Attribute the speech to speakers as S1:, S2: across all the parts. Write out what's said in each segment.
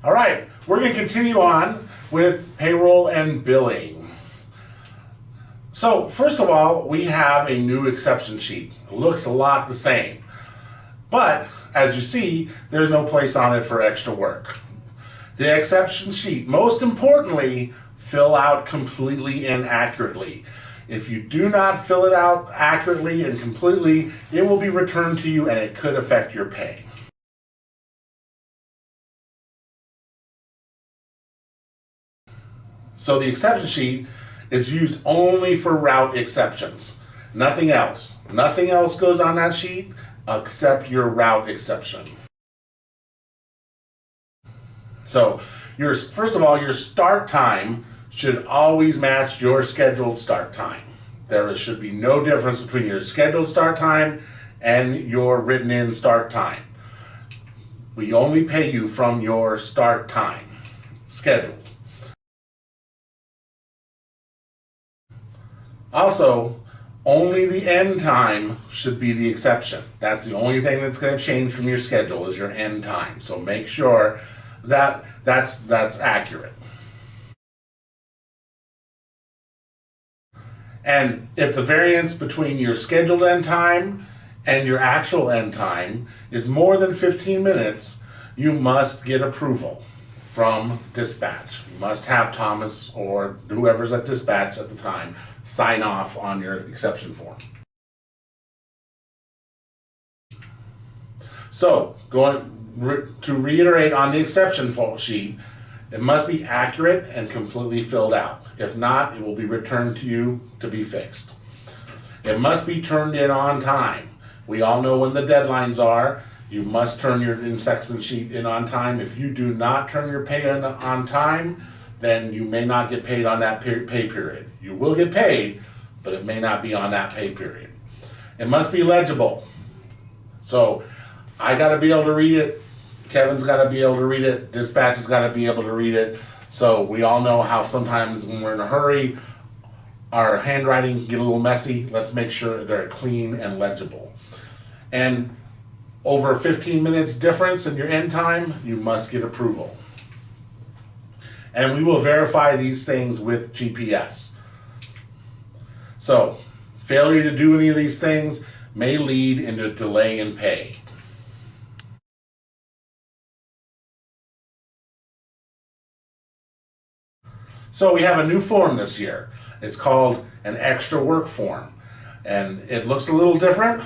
S1: All right, we're going to continue on with payroll and billing. So first of all, we have a new exception sheet. It looks a lot the same, but as you see, there's no place on it for extra work. The exception sheet, most importantly, fill out completely and accurately. If you do not fill it out accurately and completely, it will be returned to you and it could affect your pay. So the exception sheet is used only for route exceptions. Nothing else. Nothing else goes on that sheet except your route exception. So first of all, your start time should always match your scheduled start time. There should be no difference between your scheduled start time and your written in start time. We only pay you from your start time, scheduled. Also, only the end time should be the exception. That's the only thing that's going to change from your schedule is your end time. So make sure that that's accurate. And if the variance between your scheduled end time and your actual end time is more than 15 minutes, you must get approval from dispatch. You must have Thomas or whoever's at dispatch at the time sign off on your exception form. So, to reiterate on the exception sheet, it must be accurate and completely filled out. If not, it will be returned to you to be fixed. It must be turned in on time. We all know when the deadlines are. You must turn your exception sheet in on time. If you do not turn your pay in on time, then you may not get paid on that pay period. You will get paid, but it may not be on that pay period. It must be legible. So I got to be able to read it. Kevin's got to be able to read it. Dispatch has got to be able to read it. So we all know how sometimes when we're in a hurry, our handwriting can get a little messy. Let's make sure they're clean and legible. And over 15 minutes difference in your end time, you must get approval. And we will verify these things with GPS. So, failure to do any of these things may lead into a delay in pay. So we have a new form this year. It's called an extra work form. And it looks a little different,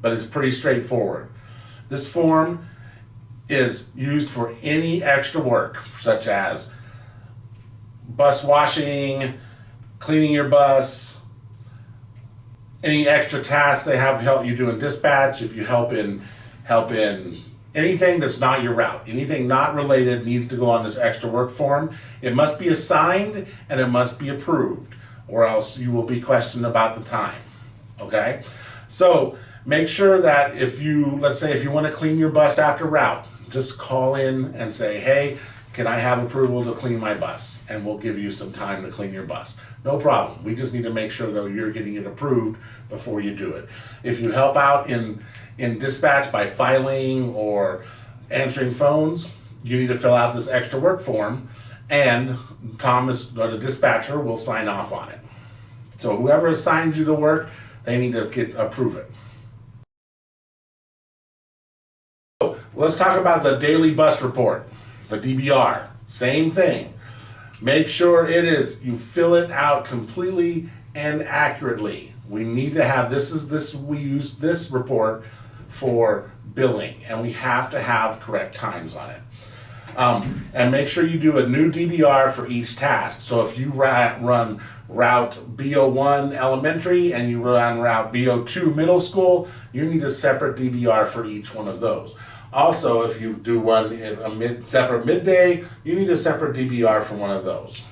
S1: but it's pretty straightforward. This form is used for any extra work, such as bus washing, cleaning your bus, any extra tasks they have help you do in dispatch. If you help in anything that's not your route, anything not related needs to go on this extra work form. It must be assigned and it must be approved, or else you will be questioned about the time. Okay? So make sure that let's say if you want to clean your bus after route, just call in and say, hey, can I have approval to clean my bus? And we'll give you some time to clean your bus. No problem. We just need to make sure that you're getting it approved before you do it. If you help out in dispatch by filing or answering phones, you need to fill out this extra work form, and Thomas or the dispatcher will sign off on it. So whoever assigned you the work, they need to approve it. So let's talk about the daily bus report, the DBR. Same thing. Make sure you fill it out completely and accurately. We need to have we use this report for billing, and we have to have correct times on it. And make sure you do a new DBR for each task. So if you run route BO1 elementary and you run route BO2 middle school, you need a separate DBR for each one of those. Also, if you do one in separate midday, you need a separate DBR for one of those.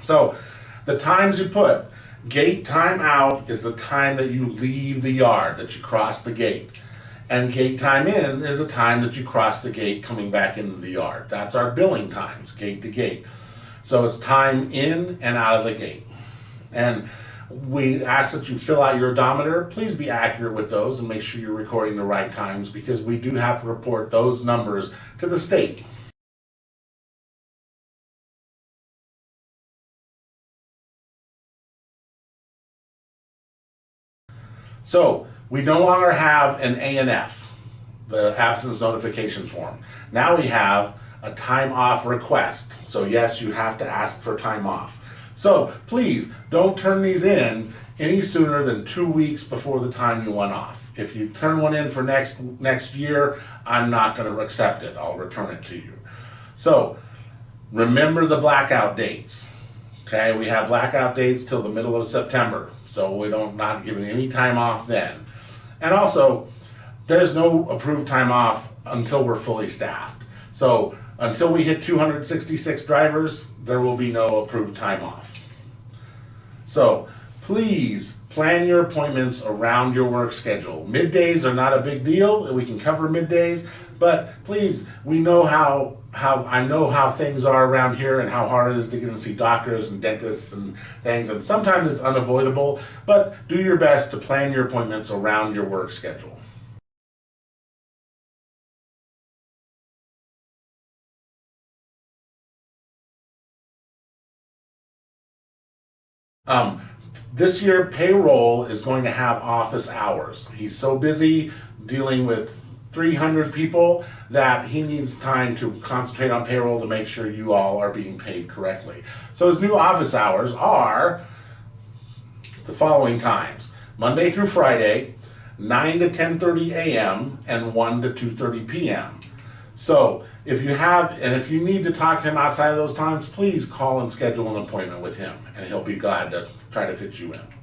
S1: So the times you put, gate time out is the time that you leave the yard, that you cross the gate. And gate time in is the time that you cross the gate coming back into the yard. That's our billing times, gate to gate. So it's time in and out of the gate. And we ask that you fill out your odometer. Please be accurate with those and make sure you're recording the right times, because we do have to report those numbers to the state. So we no longer have an ANF, the absence notification form. Now we have a time off request. So yes, you have to ask for time off. So please don't turn these in any sooner than 2 weeks before the time you want off. If you turn one in for next year, I'm not going to accept it. I'll return it to you. So remember the blackout dates. Okay, we have blackout dates till the middle of September, so we don't not giving any time off then. And also, there's no approved time off until we're fully staffed. So until we hit 266 drivers, there will be no approved time off. So please plan your appointments around your work schedule. Middays are not a big deal. We can cover middays, but please, we know how I know how things are around here and how hard it is to get to see doctors and dentists and things, and sometimes it's unavoidable, but do your best to plan your appointments around your work schedule. This year, payroll is going to have office hours. He's so busy dealing with 300 people that he needs time to concentrate on payroll to make sure you all are being paid correctly. So his new office hours are the following times: Monday through Friday, 9 to 10:30 a.m. and 1 to 2:30 p.m. So if you need to talk to him outside of those times, please call and schedule an appointment with him, and he'll be glad to try to fit you in.